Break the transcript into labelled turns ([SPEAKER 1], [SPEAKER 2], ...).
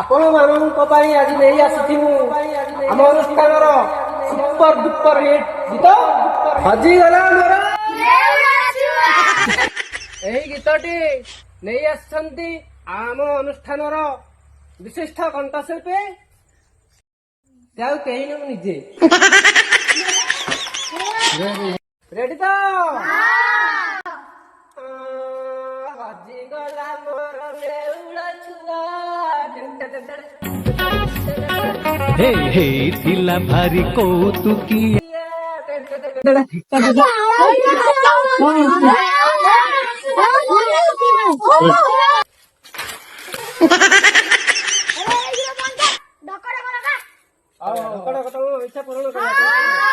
[SPEAKER 1] आपण ମାନଙ୍କ ପାଇଁ ଆଜି ନେଇ ଆସିଥିବୁ ଆମ ଅନୁଷ୍ଠାନର ସୁପର ଡୁପର ହିଟ୍ ଗୀତ ହଜିଗଲା ମୋର। ଏହି ଗୀତଟି ନେଇ ଆସିଛନ୍ତି ଆମ ଅନୁଷ୍ଠାନର ବିଶିଷ୍ଟ କଣ୍ଠଶିଳ୍ପୀ, ସେ ଆଉ କେହି ନୁହଁ ନିଜେ। ରେଡି ତ? ହଜିଗଲା ମୋର ନେଉଳ ଛୁଆ।
[SPEAKER 2] हे हे दिला भारी कौतुकी
[SPEAKER 1] ଇଚ୍ଛା ପୂରଣ କରିବା।